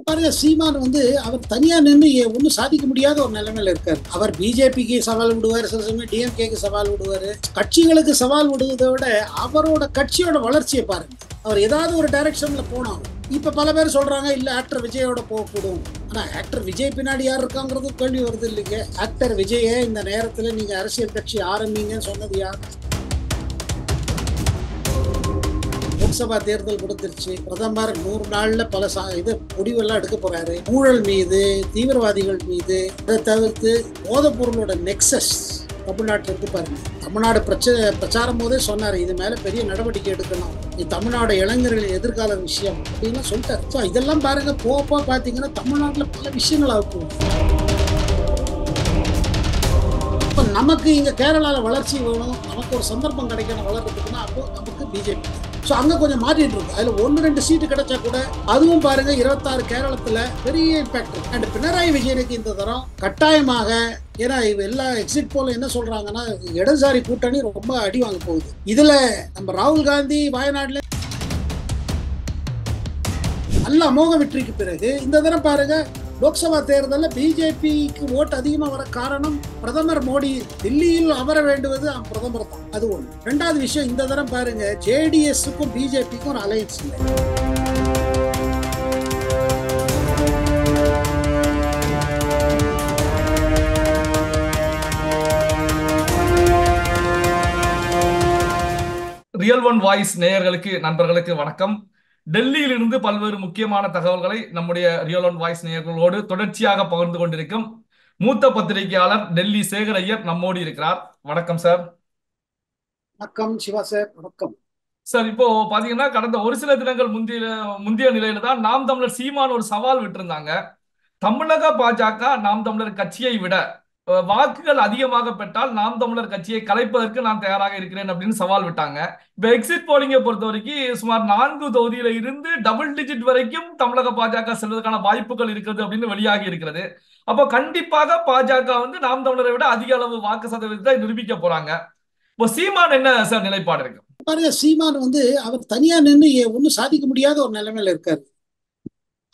பாருங்க, சீமான் அவர் தனியா நின்று ஒன்னும் சாதிக்க முடியாத ஒரு நிலைமையில இருக்காரு. அவர் பிஜேபிக்கு சவால் விடுவார், சில சமயம் டிஎம்கேக்கு சவால் விடுவாரு. கட்சிகளுக்கு சவால் விடுவதை விட அவரோட கட்சியோட வளர்ச்சியை பாருங்க. அவர் ஏதாவது ஒரு டைரக்ஷன்ல போனோம். இப்ப பல பேர் சொல்றாங்க இல்ல ஆக்டர் விஜயோட போகக்கூடும். ஆனா ஆக்டர் விஜய் பின்னாடி யார் இருக்காங்கிறது கேள்வி வருது இல்லைங்க. ஆக்டர் விஜய இந்த நேரத்துல நீங்க அரசியல் கட்சி ஆரம்பிங்கன்னு சொன்னது யார்? லோக்சபா தேர்தல் கொடுத்துருச்சு. பிரதமர் 100 நாள்ல பல முடிவெல்லாம் எடுக்க போறாரு. ஊழல் மீது, தீவிரவாதிகள் மீது, அதை தவிர்த்து போதைப் பொருளோட நெக்ஸஸ் தமிழ்நாட்டில் இருக்கு பாருங்க. தமிழ்நாடு பிரச்சாரம் போதே சொன்னாரு இது மேல பெரிய நடவடிக்கை எடுக்கணும், இது தமிழ்நாடு இளைஞர்களின் எதிர்கால விஷயம் அப்படின்னு சொல்லிட்டாரு. ஸோ இதெல்லாம் பாருங்க, போப்பா பாத்தீங்கன்னா தமிழ்நாட்டில் பல விஷயங்கள் ஆகும். இப்போ நமக்கு இங்க கேரளால வளர்ச்சி வேணும், நமக்கு ஒரு சந்தர்ப்பம் கிடைக்கணும் வளர்றதுக்குன்னா, அப்போ நமக்கு பிஜேபி. ஸோ அங்கே கொஞ்சம் மாற்றிட்டு இருக்கு. அதில் 1-2 சீட்டு கிடைச்சா கூட அதுவும் பாருங்க 26 கேரளத்தில் பெரிய இம்பாக்ட் இருக்கு. அண்ட் பினராயி விஜயனுக்கு இந்த தரம் கட்டாயமாக, ஏன்னா எல்லா எக்ஸிட் போல என்ன சொல்றாங்கன்னா இடதுசாரி கூட்டணி ரொம்ப அடி வாங்க போகுது. இதுல நம்ம ராகுல் காந்தி வயநாடுல நல்ல அமோக வெற்றிக்கு பிறகு இந்த தரம் பாருங்க லோக்சபா தேர்தலில் பிஜேபிக்கு ஓட்டு அதிகமாக வர காரணம் பிரதமர் மோடி தில்லியில் அமர வேண்டுவது பிரதமர் தான். அது ஒண்ணு. ரெண்டாவது விஷயம், இந்த தரம் பாருங்க ஜேடிஎஸ்க்கும் பிஜேபிக்கும் ஒரு அலையன்ஸ் இல்லை. ரியல் ஒன் வாய்ஸ் நேயர்களுக்கு, நண்பர்களுக்கு வணக்கம். டெல்லியிலிருந்து பல்வேறு முக்கியமான தகவல்களை நம்முடைய ரியல் ஒன் வாய்ஸ் நேயர்களோடு தொடர்ச்சியாக பகிர்ந்து கொண்டிருக்கும் மூத்த பத்திரிகையாளர் டெல்லி சேகர் ஐயர் நம்மோடு இருக்கிறார். வணக்கம் சார். வணக்கம் சிவா சார். வணக்கம் சார். இப்போ பாத்தீங்கன்னா கடந்த ஒரு சில தினங்கள் முந்தைய நிலையில தான் நாம் தமிழர் சீமான் ஒரு சவால் விட்டிருந்தாங்க. தமிழக பாஜக நாம் தமிழர் கட்சியை விட வாக்குகள் அதிகமாக பெற்றால் நாம் தமிழர் கட்சியை கலைப்பதற்கு நான் தயாராக இருக்கிறேன் அப்படின்னு சவால் விட்டாங்க. இப்ப எக்ஸிட் போலிங்கை பொறுத்த வரைக்கும் சுமார் 4 தொகுதியில இருந்து டபுள் டிஜிட் வரைக்கும் தமிழக பாஜக செல்வதற்கான வாய்ப்புகள் இருக்கிறது அப்படின்னு வெளியாகி இருக்கிறது. அப்போ கண்டிப்பாக பாஜக நாம் தமிழரை விட அதிக அளவு வாக்கு சதவீதத்தை நிரூபிக்க போறாங்க. இப்போ சீமான் என்ன சார் நிலைப்பாடு இருக்கு? பாருங்க, சீமான் அவர் தனியா நின்று ஒன்னும் சாதிக்க முடியாத ஒரு நிலைமையில இருக்காரு.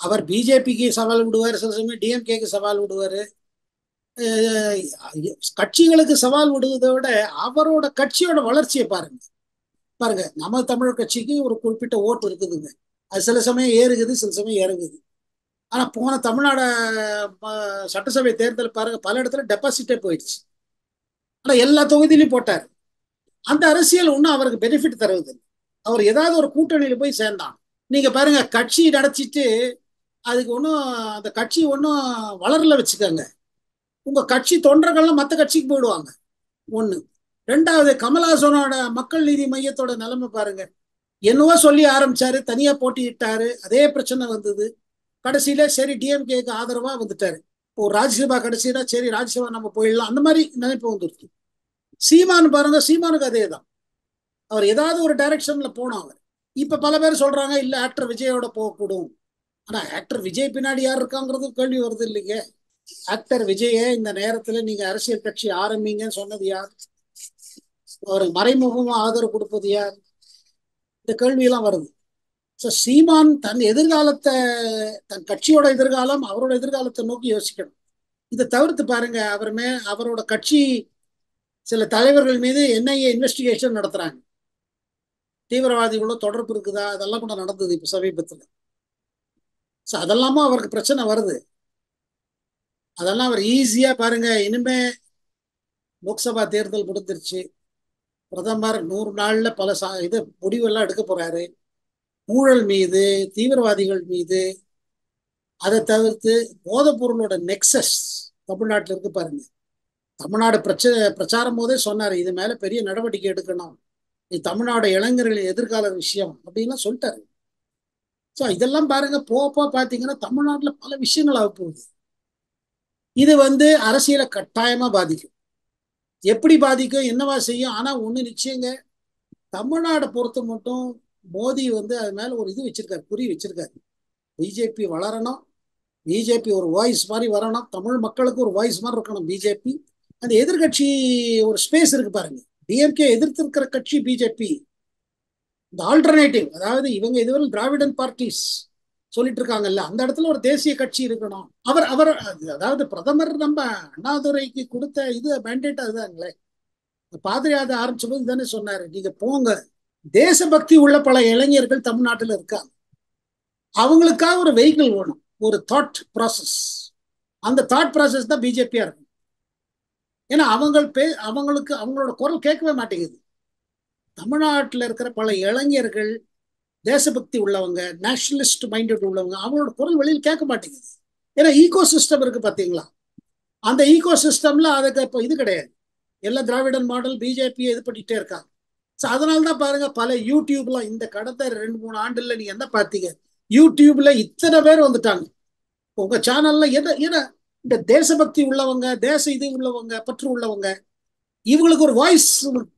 அவர் பிஜேபிக்கு சவால் விடுவார், சில சமயம் டிஎம்கேக்கு சவால் விடுவாரு. கட்சிகளுக்கு சவால் விடுவதை விட அவரோட கட்சியோட வளர்ச்சியை பாருங்க. பாருங்க, நம்ம தமிழர் கட்சிக்கு ஒரு குறிப்பிட்ட ஓட்டு இருக்குதுங்க. அது சில சமயம் ஏறுகுது, சில சமயம் இறங்குது. ஆனா போன தமிழ்நாடு சட்டசபை தேர்தல் பாருங்க, பல இடத்துல டெபாசிட்டே போயிடுச்சு. ஆனா எல்லா தொகுதியிலையும் போட்டார். அந்த அரசியல் ஒன்றும் அவருக்கு பெனிஃபிட் தருவது. அவர் ஏதாவது ஒரு கூட்டணியில போய் சேர்ந்தான். நீங்க பாருங்க, கட்சி நடத்திட்டு அதுக்கு ஒன்றும் அந்த கட்சி ஒன்றும் வளரல வச்சுக்கோங்க, உங்க கட்சி தொண்டர்கள்லாம் மற்ற கட்சிக்கு போயிடுவாங்க. ஒண்ணு. ரெண்டாவது, கமல்ஹாசனோட மக்கள் நீதி மையத்தோட நிலைமை பாருங்க. என்னவோ சொல்லி ஆரம்பிச்சாரு, தனியா போட்டியிட்டாரு, அதே பிரச்சனை வந்தது. கடைசியில சரி டிஎம்கேக்கு ஆதரவா வந்துட்டாரு. இப்போ ராஜ்யசபா கடைசியில சரி ராஜ்யசபா நம்ம போயிடலாம், அந்த மாதிரி நினைப்பு வந்துருக்கு. சீமான் பாருங்க, சீமானுக்கு அதே தான். அவர் ஏதாவது ஒரு டைரக்ஷன்ல போனோம். அவர் இப்ப பல பேர் சொல்றாங்க இல்ல ஆக்டர் விஜயோட போகக்கூடும். ஆனா ஆக்டர் விஜய் பின்னாடி யார் இருக்காங்கிறது கேள்வி வருது இல்லைங்க. ஆக்டர் விஜய இந்த நேரத்துல நீங்க அரசியல் கட்சி ஆரம்பிங்கன்னு சொன்னது யார்? ஒரு மறைமுகமா ஆதரவு கொடுப்பது யார்? இந்த கேள்வி எல்லாம் வருது. சீமான் தன் எதிர்காலத்தை, தன் கட்சியோட எதிர்காலம், அவரோட எதிர்காலத்தை நோக்கி யோசிக்கணும். இதை தவிர்த்து பாருங்க, அவரோட கட்சி சில தலைவர்கள் மீது என்ஐஏ இன்வெஸ்டிகேஷன் நடத்துறாங்க. தீவிரவாதிகளோட தொடர்பு இருக்குதா, அதெல்லாம் கூட நடந்தது இப்ப சமீபத்துல. அதெல்லாமும் அவருக்கு பிரச்சனை வருது. அதெல்லாம் அவர் ஈஸியா பாருங்க. இனிமே லோக்சபா தேர்தல் கொடுத்துருச்சு. பிரதமர் 100 நாள்ல பல முடிவெல்லாம் எடுக்க போறாரு. ஊழல் மீது, தீவிரவாதிகள் மீது, அதை தவிர்த்து போதைப் பொருளோட நெக்ஸஸ் தமிழ்நாட்டில் இருக்கு பாருங்க. தமிழ்நாடு பிரச்சாரம் போதே சொன்னாரு இது மேல பெரிய நடவடிக்கை எடுக்கணும், இது தமிழ்நாடு இளைஞர்களின் எதிர்கால விஷயம் அப்படின்னு சொல்லிட்டாரு. ஸோ இதெல்லாம் பாருங்க, போப்பா பாத்தீங்கன்னா தமிழ்நாட்டில் பல விஷயங்கள் ஆக போகுது. இது அரசியலை கட்டாயமா பாதிக்கும். எப்படி பாதிக்கும், என்னவா செய்யும்? ஆனா ஒண்ணு நிச்சயங்க, தமிழ்நாடை பொறுத்த மட்டும் மோடி அது மேல ஒரு இது வச்சிருக்காரு, குறி வச்சிருக்காரு. பிஜேபி வளரணும், பிஜேபி ஒரு வாய்ஸ் மாதிரி வரணும், தமிழ் மக்களுக்கு ஒரு வாய்ஸ் மாதிரி இருக்கணும் பிஜேபி. அந்த எதிர்கட்சி ஒரு ஸ்பேஸ் இருக்கு பாருங்க. டிஎம்கே எதிர்த்து இருக்கிற கட்சி பிஜேபி. இந்த ஆல்டர்னேட்டிவ், அதாவது இவங்க இதுவரை திராவிடன் பார்ட்டிஸ், சொல்லிட்டு இருக்காங்கல்ல, அந்த இடத்துல ஒரு தேசிய கட்சி இருக்கணும். அவர் அவர் அதாவது பிரதமர் நம்ம அண்ணாதுரைக்கு கொடுத்த இது மேண்டேட் அதுதாங்களே. பாதிரியாத ஆரம்பிச்சபோது தானே சொன்னாரு, நீங்க போங்க, தேசபக்தி உள்ள பல இளைஞர்கள் தமிழ்நாட்டில் இருக்காங்க, அவங்களுக்காக ஒரு வெஹிக்கிள் வேணும், ஒரு தாட் ப்ராசஸ். அந்த தாட் ப்ராசஸ் தான் பிஜேபியா இருக்கும். ஏன்னா அவங்களுக்கு அவங்களோட குரல் கேட்கவே மாட்டேங்குது. தமிழ்நாட்டில் இருக்கிற பல இளைஞர்கள் தேசபக்தி உள்ளவங்க, நேஷனலிஸ்ட் மைண்டட் உள்ளவங்க, அவங்களோட குரல் வெளியில் கேட்க மாட்டேங்குது. ஏன்னா ஈகோ சிஸ்டம் இருக்கு பாத்தீங்களா, அந்த ஈகோ சிஸ்டம்ல அதுக்கு இப்போ இது கிடையாது. எல்லாம் திராவிடன் மாடல் பிஜேபி இது பண்ணிட்டே இருக்காங்க. ஸோ அதனால தான் பாருங்க, பல யூடியூப்ல இந்த கடந்த 2-3 ஆண்டுல நீங்க என்ன பார்த்தீங்க, யூடியூப்ல இத்தனை பேர் வந்துட்டாங்க. உங்க சேனல்ல என்ன இந்த தேசபக்தி உள்ளவங்க, தேச இது உள்ளவங்க, பற்று உள்ளவங்க, இவங்களுக்கு ஒரு வாய்ஸ்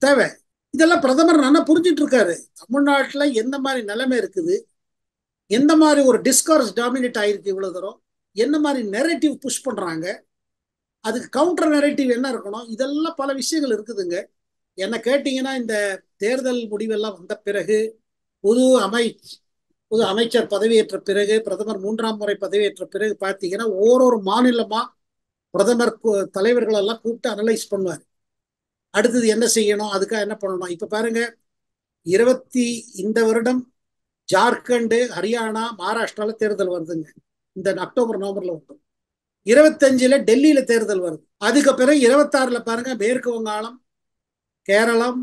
தேவை. இதெல்லாம் பிரதமர் நல்லா புரிஞ்சுட்டு இருக்காரு. தமிழ்நாட்டில் எந்த மாதிரி நிலைமை இருக்குது, எந்த மாதிரி ஒரு டிஸ்கோர்ஸ் டாமினேட் ஆயிருக்கு இவ்வளவு தூரம், என்ன மாதிரி நெரேட்டிவ் புஷ் பண்றாங்க, அதுக்கு கவுண்டர் நெரேட்டிவ் என்ன இருக்கணும், இதெல்லாம் பல விஷயங்கள் இருக்குதுங்க. என்ன கேட்டீங்கன்னா, இந்த தேர்தல் முடிவெல்லாம் வந்த பிறகு புது புது அமைச்சர் பதவியேற்ற பிறகு, பிரதமர் 3ஆம் முறை பதவியேற்ற பிறகு பார்த்தீங்கன்னா, ஓரொரு மாநிலமா பிரதமர் தலைவர்கள் எல்லாம் கூப்பிட்டு அனலைஸ் பண்ணுவார். அடுத்தது என்ன செய்யணும், அதுக்காக என்ன பண்ணணும். இப்ப பாருங்க, இந்த வருடம் ஜார்க்கண்ட், ஹரியானா, மகாராஷ்டிரால தேர்தல் வருதுங்க. இந்த அக்டோபர் நவம்பர்ல வரும். 25ல டெல்லியில தேர்தல் வருது. அதுக்கு பிறகு 26ல பாருங்க மேற்கு வங்காளம், கேரளம்,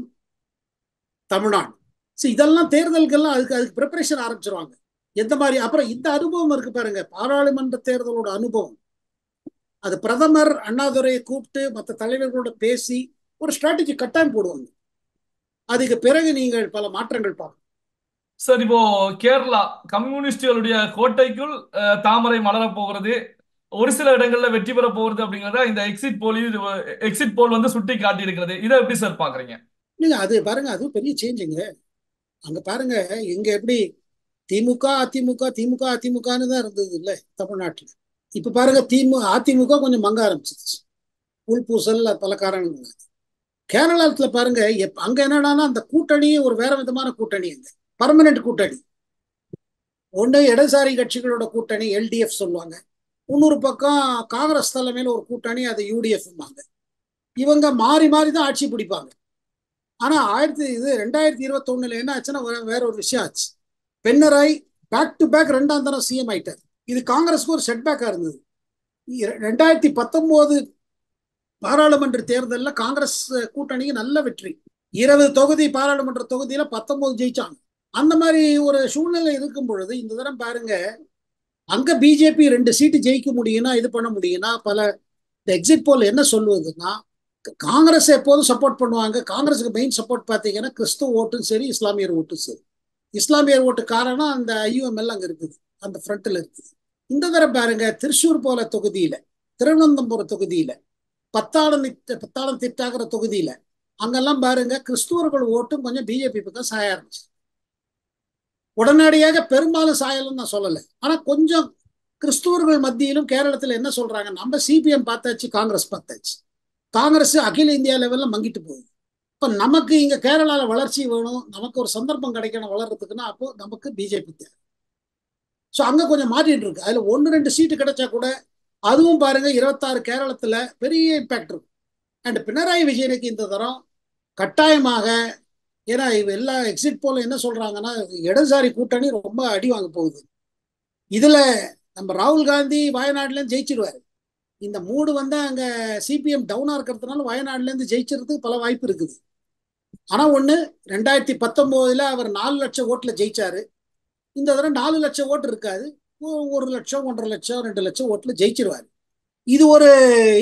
தமிழ்நாடு. இதெல்லாம் தேர்தல்கள்லாம் அதுக்கு ப்ரிப்பரேஷன் ஆரம்பிச்சிருவாங்க. எந்த மாதிரி அப்புறம் இந்த அனுபவம் இருக்கு பாருங்க, பாராளுமன்ற தேர்தலோட அனுபவம். அது பிரதமர் அண்ணாதுரையை கூப்பிட்டு மற்ற தலைவர்களோட பேசி ஒரு ஸ்ட்ராட்டஜி கட்டாயம் போடுவாங்க. அதுக்கு பிறகு நீங்கள் பல மாற்றங்கள் பார்க்கணும். சார், இப்போ கேரளா கம்யூனிஸ்டுகளுடைய கோட்டைக்குள் தாமரை மலர போகிறது, ஒரு சில இடங்கள்ல வெற்றி பெற போகிறது அப்படிங்கிறத இந்த எக்ஸிட் போல் வந்து சுட்டி காட்டி இருக்கிறது. இதை எப்படி சார் பாக்குறீங்க? நீங்க அது பாருங்க, அது பெரிய சேஞ்சுங்க. அங்க பாருங்க, இங்க எப்படி திமுக அதிமுக திமுக அதிமுகன்னு தான் இருந்தது இல்லை தமிழ்நாட்டில். இப்ப பாருங்க, அதிமுக கொஞ்சம் மங்க ஆரம்பிச்சிருச்சு, உள்பூசல் பல காரணங்கள். கேரளத்துல பாருங்க, அங்க என்னடானா அந்த கூட்டணி ஒரு வேற விதமான கூட்டணி, அங்க பர்மனன்ட் கூட்டணி. ஒன்று இடதுசாரி கட்சிகளோட கூட்டணி, எல்டிஎஃப் சொல்லுவாங்க. இன்னொரு பக்கம் காங்கிரஸ் தலைமையில ஒரு கூட்டணி, அது யூடிஎஃப். இவங்க மாறி மாறி தான் ஆட்சி பிடிப்பாங்க. ஆனா 2021 என்ன ஆச்சுன்னா வேற ஒரு விஷயம் ஆச்சு. பென்னராய் பேக் டு பேக் 2ஆம் தரம் சிஎம் ஆயிட்டார். இது காங்கிரஸ்க்கு ஒரு செட்பேக்கா இருந்தது. 2019 பாராளுமன்ற தேர்தலில் காங்கிரஸ் கூட்டணிக்கு நல்ல வெற்றி. 20 தொகுதி பாராளுமன்ற தொகுதியில 19 ஜெயிச்சாங்க. அந்த மாதிரி ஒரு சூழ்நிலை இருக்கும் பொழுது இந்த தரம் பாருங்க, அங்க பிஜேபி 2 சீட்டு ஜெயிக்க முடியும்னா, இது பண்ண முடியும்னா, பல எக்ஸிட் போல் என்ன சொல்லுவதுன்னா, காங்கிரஸ் எப்போதும் சப்போர்ட் பண்ணுவாங்க. காங்கிரஸுக்கு மெயின் சப்போர்ட் பார்த்தீங்கன்னா கிறிஸ்துவ ஓட்டும் சரி, இஸ்லாமியர் ஓட்டும் சரி. இஸ்லாமியர் ஓட்டு காரணம் அந்த ஐயுஎம்எல் அங்க இருக்குது, அந்த ஃப்ரண்ட்ல இருக்குது. இந்த தடவை பாருங்க, திருச்சூர் போல தொகுதியில, திருவனந்தபுரம் தொகுதியில, பத்தாளம் திட்டாகிற தொகுதியில, அங்கெல்லாம் பாருங்க கிறிஸ்துவர்கள் ஓட்டும் கொஞ்சம் பிஜேபி பக்கம் சாய ஆரம்பிச்சு. உடனடியாக பெரும்பாலும் சாயலும் நான் சொல்லலை, ஆனா கொஞ்சம் கிறிஸ்துவர்கள் மத்தியிலும் கேரளத்தில் என்ன சொல்றாங்க, நம்ம சிபிஎம் பார்த்தாச்சு, காங்கிரஸ் பார்த்தாச்சு, காங்கிரஸ் அகில இந்தியா லெவல்ல மங்கிட்டு போகுது. இப்ப நமக்கு இங்க கேரளால வளர்ச்சி வேணும், நமக்கு ஒரு சந்தர்ப்பம் கிடைக்கணும் வளர்றதுக்குன்னா, அப்போ நமக்கு பிஜேபி தேவை. ஸோ அங்க கொஞ்சம் மாறிட்டு இருக்கு. அதுல 1-2 சீட்டு கிடைச்சா கூட, அதுவும் பாருங்க 26 கேரளத்துல பெரிய இம்பாக்ட் இருக்கும். அண்ட் பினராயி விஜயனுக்கு இந்த தரம் கட்டாயமாக, ஏன்னா எல்லா எக்ஸிட் போல என்ன சொல்றாங்கன்னா, இடதுசாரி கூட்டணி ரொம்ப அடி வாங்க போகுது. இதுல நம்ம ராகுல் காந்தி வயநாடுல இருந்து ஜெயிச்சிருவாரு. இந்த மூடு வந்து அங்க சிபிஎம் டவுனா இருக்கிறதுனால வயநாடுல இருந்து ஜெயிச்சிருக்கிறதுக்கு பல வாய்ப்பு இருக்குது. ஆனா ஒண்ணு, 2019 அவர் 4 லட்சம் ஓட்டுல ஜெயிச்சாரு. இந்த தடவை 4 லட்சம் ஓட்டு இருக்காது, 1 லட்சம் 1.5 லட்சம் 2 லட்சம் ஓட்டுல ஜெயிச்சிருவாரு. இது ஒரு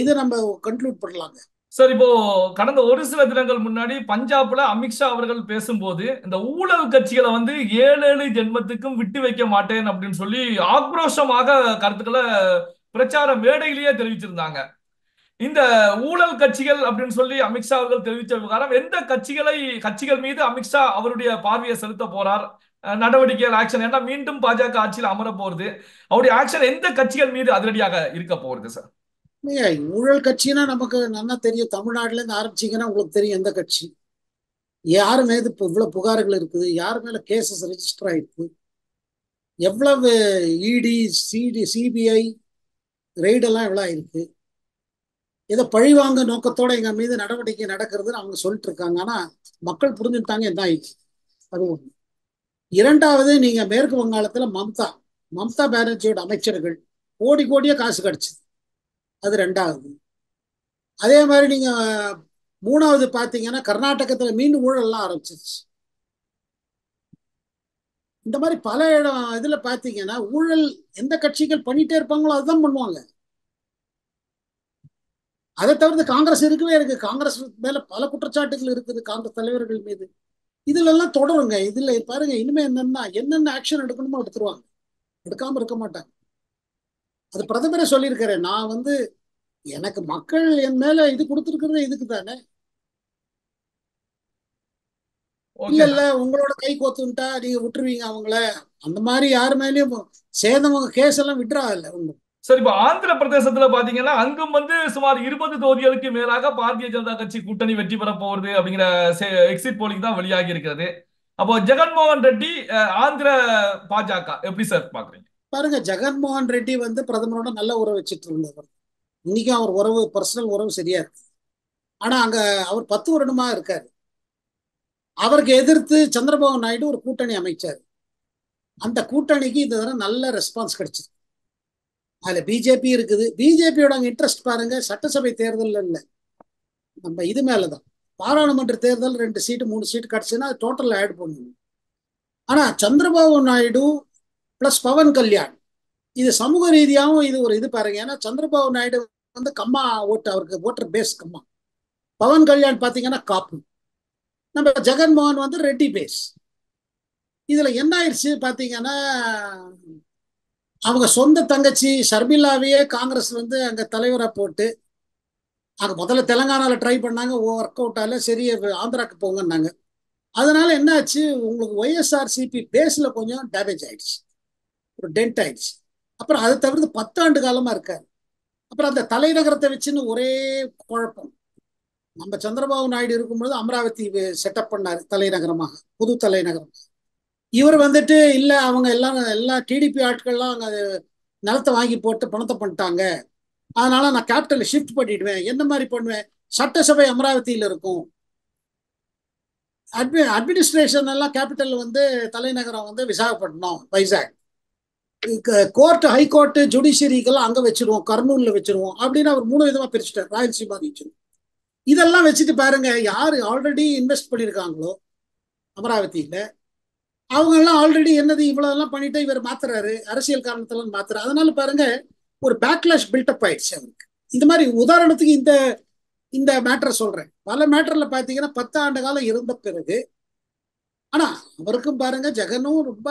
இதை நம்ம கன்க்ளூட் பண்ணலாங்க. சார், இப்போ கடந்த ஒரு சில தினங்கள் முன்னாடி பஞ்சாப்ல அமித்ஷா அவர்கள் பேசும்போது இந்த ஊழல் கட்சிகளை வந்து 7 ஜென்மத்துக்கும் விட்டு வைக்க மாட்டேன் அப்படின்னு சொல்லி ஆக்ரோஷமாக கருத்துக்களை பிரச்சார மேடையிலேயே தெரிவிச்சிருந்தாங்க. இந்த ஊழல் கட்சிகள் அப்படின்னு சொல்லி அமித்ஷா அவர்கள் தெரிவித்த விவகாரம், எந்த கட்சிகள் மீது அமித்ஷா அவருடைய பார்வையை செலுத்த போறார், நடவடிக்கைகள், ஆக்ஷன், ஏன்னா மீண்டும் பாஜக ஆட்சியில் அமர போறது, அவருடைய ஆக்ஷன் எந்த கட்சிகள் மீது அதிரடியாக இருக்க போறது சார்? ஊழல் கட்சினா நமக்கு நல்லா தெரியும். தமிழ்நாட்டுல இருந்து ஆரம்பிச்சீங்கன்னா உங்களுக்கு தெரியும் எந்த கட்சி, யாரு மேல இவ்வளவு புகார்கள் இருக்குது, யாரு மேல கேசஸ் ரெஜிஸ்டர் ஆயிருக்கு. எவ்வளவு இடி, சிபிஐ ரெய்டெல்லாம் எவ்வளோ இருக்கு. ஏதோ பழிவாங்க நோக்கத்தோட எங்க மீது நடவடிக்கை நடக்கிறதுன்னு அவங்க சொல்லிட்டு இருக்காங்க. ஆனா மக்கள் புரிஞ்சுட்டாங்க என்ன ஆயிடுச்சு. அது ஒண்ணு. இரண்டாவது, நீங்க மேற்கு வங்காளத்துல மம்தா பானர்ஜியோட அமைச்சர்கள் கோடி கோடியா காசு கிடைச்சது. அது ரெண்டாவது. அதே மாதிரி நீங்க மூணாவது பாத்தீங்கன்னா கர்நாடகத்துல மீண்டும் ஊழல்லாம் ஆரம்பிச்சிருச்சு. இந்த மாதிரி பல இடம் இதுல பாத்தீங்கன்னா ஊழல் எந்த கட்சிகள் பண்ணிட்டே இருப்பாங்களோ அதுதான் பண்ணுவாங்க. அதை தவிர்த்து காங்கிரஸ் இருக்கவே இருக்கு. காங்கிரஸ் மேல பல குற்றச்சாட்டுகள் இருக்குது காங்கிரஸ் தலைவர்கள் மீது. இதுல எல்லாம் தொடருங்க. இதுல பாருங்க, இனிமே என்னன்னா என்னென்ன ஆக்ஷன் எடுக்கணுமோ எடுத்துருவாங்க, எடுக்காம இருக்க மாட்டாங்க. அது பிரதமரே சொல்லியிருக்காரு, நான் எனக்கு மக்கள் என் மேல இது கொடுத்துருக்கிறது இதுக்கு தானே. இல்ல ஓகே இல்ல சார். உங்களோட கை கோத்துட்டா நீங்க விட்டுருவீங்க அவங்கள. அந்த மாதிரி யாரு மேலயும் சேதவங்க கேஸ் எல்லாம் விட்டுறா இல்ல ஒண்ணும். சார், இப்போ ஆந்திர பிரதேசத்துல பாத்தீங்கன்னா அங்கும் சுமார் 20 தொகுதிகளுக்கு மேலாக பாரதிய ஜனதா கட்சி கூட்டணி வெற்றி பெற போகுது அப்படிங்கிற எக்ஸிட் போலிங் தான் வெளியாகி இருக்கிறது. அப்போ ஜெகன்மோகன் ரெட்டி, ஆந்திர பாஜக எப்படி சார் பாக்குறீங்க? பாருங்க, ஜெகன்மோகன் ரெட்டி பிரதமரோட நல்ல உறவு வச்சுட்டு இருந்தவர். இன்னைக்கும் அவர் உறவு, பர்சனல் உறவு சரியா இருக்கு. ஆனா அங்க அவர் 10 வருடமா இருக்காரு. அவருக்கு எதிர்த்து சந்திரபாபு நாயுடு ஒரு கூட்டணி அமைச்சார். அந்த கூட்டணிக்கு இந்த தடவை நல்ல ரெஸ்பான்ஸ் கிடைச்சது. அதுல பிஜேபி இருக்குது. பிஜேபியோட இன்ட்ரெஸ்ட் பாருங்க, சட்டசபை தேர்தல் இல்ல, நம்ம இது மேலதான். பாராளுமன்ற தேர்தல் 2 சீட்டு 3 சீட்டு கிடைச்சுன்னா அது டோட்டல் ஆட் பண்ணணும். ஆனா சந்திரபாபு நாயுடு பிளஸ் பவன் கல்யாண், இது சமூக ரீதியாகவும் இது ஒரு இது பாருங்க. ஏன்னா சந்திரபாபு நாயுடு கம்மா ஓட்டு, அவருக்கு ஓட்டர் பேஸ் கம்மா. பவன் கல்யாண் பாத்தீங்கன்னா காப்பு. நம்ம ஜெகன்மோகன் ரெட்டி பேஸ். இதுல என்ன ஆயிடுச்சு பாத்தீங்கன்னா, அவங்க சொந்த தங்கச்சி ஷர்மிளாவையே காங்கிரஸ் அங்க தலைவரா போட்டு, அங்க முதல்ல தெலங்கானால ட்ரை பண்ணாங்க, ஒர்க் அவுட் ஆகல. சரி ஆந்திராக்கு போங்கன்னாங்க. அதனால என்ன ஆச்சு, உங்களுக்கு ஒய்எஸ்ஆர்சிபி பேஸ்ல கொஞ்சம் டேமேஜ் ஆயிடுச்சு, ஒரு டென்ட் ஆயிடுச்சு. அப்புறம் அதை தவிர்த்து 10 ஆண்டு காலமா இருக்காரு. அப்புறம் அந்த தலைநகரத்தை வச்சுன்னு ஒரே குழப்பம். நம்ம சந்திரபாபு நாயுடு இருக்கும்போது அமராவதி செட்டப் பண்ணாரு தலைநகரமாக, புது தலைநகரம். இவர் இல்ல, அவங்க எல்லா டிடிபி ஆட்கள்லாம் அங்க நிலத்தை வாங்கி போட்டு பணத்தை பண்ணிட்டாங்க, அதனால நான் கேபிட்டலை ஷிஃப்ட் பண்ணிடுவேன். என்ன மாதிரி பண்ணுவேன், சட்டசபை அமராவதியில் இருக்கும், அட்மினிஸ்ட்ரேஷன் எல்லாம் கேபிட்டல் தலைநகரம் விசாகப்பட்டினம், வைசாக், கோர்ட், ஹைகோர்ட், ஜுடிஷியரிக்கெல்லாம் அங்க வச்சிருவோம், கர்னூல்ல வச்சிருவோம் அப்படின்னு அவர் 3 விதமா பிரிச்சுட்டார். ராயல்சீமா ரீஜன் இதெல்லாம் வச்சுட்டு பாருங்க, யாரு ஆல்ரெடி இன்வெஸ்ட் பண்ணியிருக்காங்களோ அமராவதியில, அவங்க எல்லாம் ஆல்ரெடி என்னது இவ்வளவு எல்லாம் பண்ணிட்டு இவர் மாத்துறாரு, அரசியல் காரணத்தெல்லாம் மாத்துறாரு. அதனால பாருங்க, ஒரு பேக்லாஷ் பில்டப் ஆயிடுச்சு அவருக்கு. இந்த மாதிரி உதாரணத்துக்கு இந்த இந்த மேட்டரை சொல்றேன். பல மேட்டர்ல பாத்தீங்கன்னா 10 ஆண்டு காலம் இருந்த பிறகு, ஆனா அவருக்கும் பாருங்க, ஜெகனும் ரொம்ப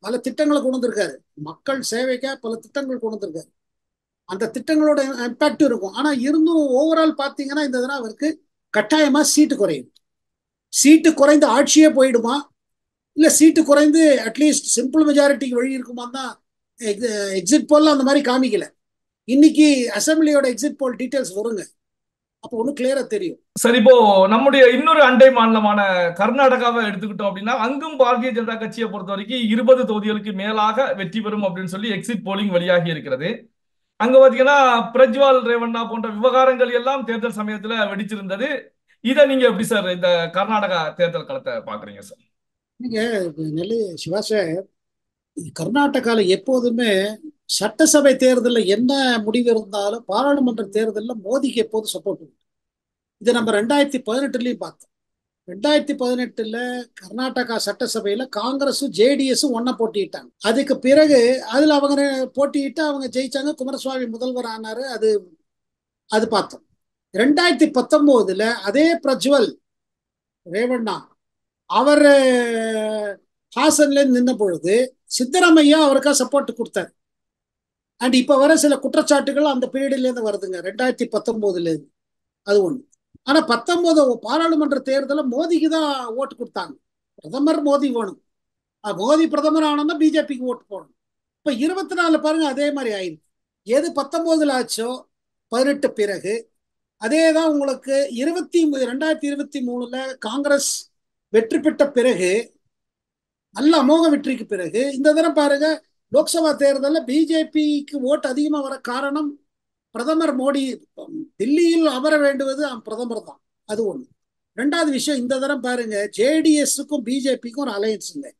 பல திட்டங்களை கொண்டு வந்திருக்காரு. மக்கள் சேவைக்காக பல திட்டங்கள் கொண்டு வந்திருக்காரு. அந்த திட்டங்களோட இம்பாக்ட் இருக்கும். ஆனா இருந்தும் ஓவரால் பாத்தீங்கன்னா இந்த தடவை அவருக்கு கட்டாயமா சீட்டு குறையும். சீட்டு குறைந்து ஆட்சியே போயிடுமா, இல்ல சீட்டு குறைந்து அட்லீஸ்ட் சிம்பிள் மெஜாரிட்டிக்கு வழி இருக்குமா தான். எக்ஸிட் போல் அந்த மாதிரி காமிக்கல. இன்னைக்கு அசம்பிளியோட எக்ஸிட் போல் டீடைல்ஸ் வருங்க, அப்போ ஒன்றும் கிளியரா தெரியும். சரி, இப்போ நம்முடைய இன்னொரு அண்டை மாநிலமான கர்நாடகாவை எடுத்துக்கிட்டோம் அப்படின்னா அங்கும் பாரதிய ஜனதா கட்சியை பொறுத்த வரைக்கும் 20 தொகுதிகளுக்கு மேலாக வெற்றி பெறும் அப்படின்னு சொல்லி எக்ஸிட் போலிங் வெளியாகி இருக்கிறது. அங்க பாத்தீங்கன்னா பிரஜ்வால் ரேவண்ணா போன்ற விவகாரங்கள் எல்லாம் தேர்தல் சமயத்துல வெடிச்சிருந்தது. இதை நீங்க எப்படி சார் இந்த கர்நாடகா தேர்தல் களத்தை பாக்குறீங்க சார்? நீங்க நெல்லி சிவாச, கர்நாடகால எப்போதுமே சட்டசபை தேர்தலில் என்ன முடிவு இருந்தாலும் பாராளுமன்ற தேர்தலில் மோடிக்கு எப்போதும் சப்போர்ட் உண்டு. இதை நம்ம 2018லயும் பார்த்தோம். 2018 கர்நாடகா சட்டசபையில காங்கிரஸும் ஜேடிஎஸும் ஒன்னா போட்டிட்டாங்க. அதுக்கு பிறகு அதுல அவங்க போட்டியிட்டு அவங்க ஜெயிச்சாங்க. குமாரசுவாமி முதல்வர் ஆனாரு. அது பார்த்தோம். 2019 அதே பிரஜ்வல் ரேவண்ணா அவர் ஹாசன்ல நின்ன பொழுது சித்தராமையா அவருக்கா சப்போர்ட் கொடுத்தாரு. அண்ட் இப்ப வர சில குற்றச்சாட்டுகள் அந்த பீரியட்ல இருந்து வருதுங்க, 2019 இருந்து. அது ஒண்ணு. ஆனா 19 பாராளுமன்ற தேர்தலில் மோடிக்கு தான் ஓட்டு கொடுத்தாங்க. பிரதமர் மோடி வேணும், மோடி பிரதமர் ஆனோம்னா பிஜேபிக்கு ஓட்டு போடணும். இப்ப 24 பாருங்க, அதே மாதிரி ஆயிருக்கு. எது 19 ஆச்சோ 18 பிறகு அதேதான் உங்களுக்கு 2023 காங்கிரஸ் வெற்றி பெற்ற பிறகு நல்ல அமோக வெற்றிக்கு பிறகு இந்த தடவை பாருங்க, லோக்சபா தேர்தலில் பிஜேபிக்கு ஓட்டு அதிகமா வர காரணம் பிரதமர் மோடி தில்லியில் அமர வேண்டுவது பிரதமர் தான். அது ஒண்ணு. ரெண்டாவது விஷயம், இந்த தடவை பாருங்க ஜேடிஎஸ்க்கும் பிஜேபிக்கும் ஒரு அலையன்ஸ் இல்லை.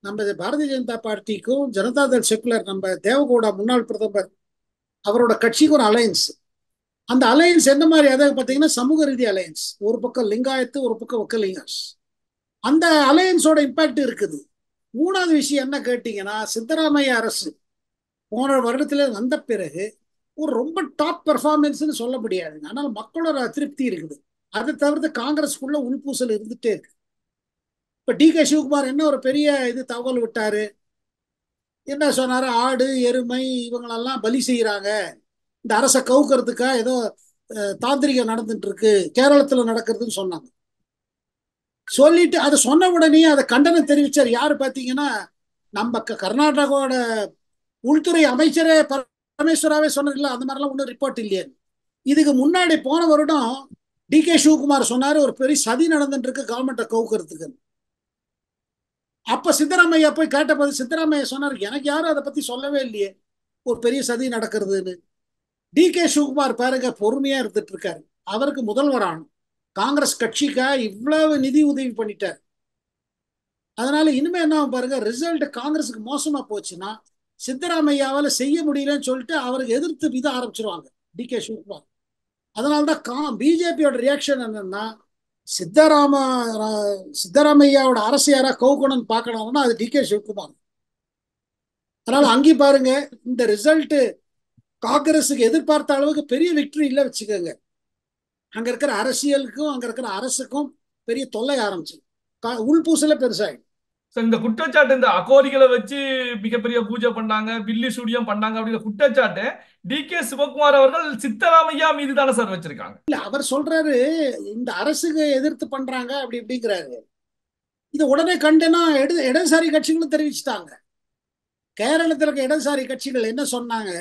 நம்ம பாரதிய ஜனதா பார்ட்டிக்கும் ஜனதாதள் செக்குலர் நம்ம தேவகவுடா முன்னாள் பிரதமர் அவரோட கட்சிக்கு ஒரு அலையன்ஸ். அந்த அலையன்ஸ் என்ன மாதிரி? அதாவது பார்த்தீங்கன்னா சமூக ரீதி அலையன்ஸ். ஒரு பக்கம் லிங்காயத்து, ஒரு பக்கம் ஒக்கலிங்காஸ். அந்த அலையன்ஸோட இம்பாக்ட் இருக்குது. மூணாவது விஷயம் என்ன கேட்டீங்கன்னா, சித்தராமையா அரசு போன வருடத்துல வந்த பிறகு ஒரு ரொம்ப டாப் பெர்ஃபார்மன்ஸ்னு சொல்ல முடியாதுங்க. ஆனால் மக்களோட அதிருப்தி இருக்குது. அதை தவிர்த்து காங்கிரஸ்க்குள்ள உள்பூசல் இருந்துட்டே இருக்கு. இப்ப டி.கே. சிவகுமார் என்ன ஒரு பெரிய தகவல் விட்டாரு. என்ன சொன்னாரு? ஆடு எருமை இவங்களெல்லாம் பலி செய்யறாங்க, இந்த அரசை கவுக்கிறதுக்கா ஏதோ தாந்திரிகம் நடந்துட்டு இருக்கு, கேரளத்துல நடக்கிறதுன்னு சொன்னாங்க. சொல்லிட்டு அதை சொன்ன உடனே அதை கண்டனம் தெரிவிச்சார். யாரு பாத்தீங்கன்னா, நம்ம கர்நாடகாவோட உள்துறை அமைச்சரே பரமேஸ்வராவே சொன்னதில்ல, அந்த மாதிரிலாம் ஒன்றும் ரிப்போர்ட் இல்லையே. இதுக்கு முன்னாடி போன வருடம் டி.கே. சிவகுமார் சொன்னாரு ஒரு பெரிய சதி நடந்துட்டு இருக்கு கவர்மெண்ட்டை கவுக்கிறதுக்கு. அப்ப சித்தராமையா போய் கேட்டபோது சித்தராமையா சொன்னார், எனக்கு யாரும் அதை பத்தி சொல்லவே இல்லையே ஒரு பெரிய சதி நடக்கிறதுன்னு. டி.கே. சிவகுமார் பாருங்க பொறுமையா இருந்துட்டு இருக்காரு. அவருக்கு முதல்வர் ஆணும். காங்கிரஸ் கட்சிக்கா இவ்வளவு நிதி உதவி பண்ணிட்டார். அதனால இனிமே என்ன பாருங்க, ரிசல்ட் காங்கிரஸுக்கு மோசமா போச்சுன்னா சித்தராமையாவால செய்ய முடியலன்னு சொல்லிட்டு அவருக்கு எதிர்த்து வித ஆரம்பிச்சிருவாங்க டி.கே. சிவகுமார். அதனால்தான் பிஜேபியோட ரியாக்ஷன் என்னன்னா, சித்தராமையாவோட அரசு யாரா கவுக்கணும்னு பார்க்கணும்னா அது டி.கே. சிவகுமார். அதனால அங்கே பாருங்க, இந்த ரிசல்ட் காங்கிரஸுக்கு எதிர்பார்த்த அளவுக்கு பெரிய விக்டரி இல்லை வச்சுக்கோங்க. அங்க இருக்கிற அரசியலுக்கும் அங்க இருக்கிற அரசுக்கும் பெரிய தொல்லை ஆரம்பிச்சு, உள்பூசல பெருசாயிடும். இந்த குற்றச்சாட்டு, இந்த அகோரிகளை வச்சு மிகப்பெரிய பூஜை பண்ணாங்க, பில்லி சூடியம் பண்ணாங்க அப்படிங்கிற குற்றச்சாட்டு டி.கே. சிவகுமார் அவர்கள் சித்தராமையா மீது தானே சார் வச்சிருக்காங்க? இல்ல, அவர் சொல்றாரு இந்த அரசுக்கு எதிர்த்து பண்றாங்க அப்படி இப்படிங்கிறாரு. இது உடனே கண்டனா இடதுசாரி கட்சிகளும் தெரிவிச்சுட்டாங்க. கேரளத்தில் இருக்க இடதுசாரி கட்சிகள் என்ன சொன்னாங்க?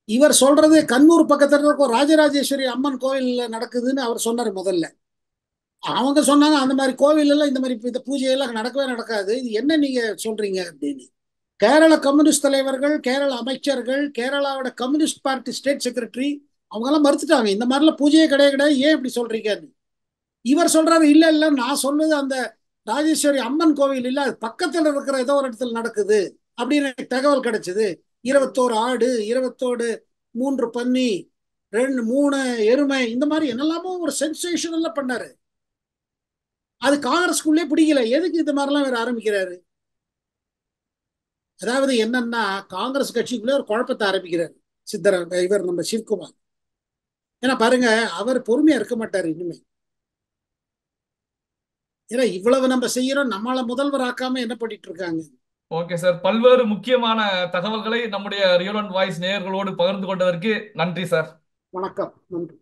இவர் சொல்றது கண்ணூர் பக்கத்துல இருக்க ராஜராஜேஸ்வரி அம்மன் கோவில் நடக்குதுன்னு அவர் சொன்னார் முதல்ல. அவங்க சொன்னாங்க அந்த மாதிரி கோவில் எல்லாம் இந்த மாதிரி இந்த பூஜையெல்லாம் நடக்கவே நடக்காது, இது என்ன நீங்க சொல்றீங்க அப்படின்னு. கேரள கம்யூனிஸ்ட் தலைவர்கள், கேரள அமைச்சர்கள், கேரளாவோட கம்யூனிஸ்ட் பார்ட்டி ஸ்டேட் செக்ரட்டரி அவங்க எல்லாம் மறுத்துட்டாங்க, இந்த மாதிரிலாம் பூஜையே கிடையாது கிடையாது, ஏன் இப்படி சொல்றீங்கன்னு. இவர் சொல்றாரு, இல்ல இல்ல நான் சொல்றது அந்த ராஜேஸ்வரி அம்மன் கோவில் இல்ல, அது பக்கத்துல இருக்கிற ஏதோ ஒரு இடத்துல நடக்குது அப்படின்னு தகவல் கிடைச்சது. 21 ஆடு, 3 பன்னி, 3 எருமை, இந்த மாதிரி என்னெல்லாமோ ஒரு சென்சேஷன் எல்லாம் பண்ணாரு. அது காங்கிரஸ்குள்ளே பிடிக்கல, எதுக்கு இந்த மாதிரிலாம் வேற ஆரம்பிக்கிறாரு? அதாவது என்னன்னா, காங்கிரஸ் கட்சிக்குள்ளே ஒரு குழப்பத்தை ஆரம்பிக்கிறார் இவர் நம்ம சிவகுமார். ஏன்னா பாருங்க, அவர் பொறுமையா இருக்க மாட்டார் இனிமே. ஏன்னா இவ்வளவு நம்ம செய்யறோம், நம்மள முதல்வர் ஆக்காம என்ன பண்ணிட்டு இருக்காங்க. ஓகே சார், பல்வேறு முக்கியமான தகவல்களை நம்முடைய ரியல் ஒன் வாய்ஸ் நேயர்களோடு பகிர்ந்து கொண்டதற்கு நன்றி சார். வணக்கம், நன்றி.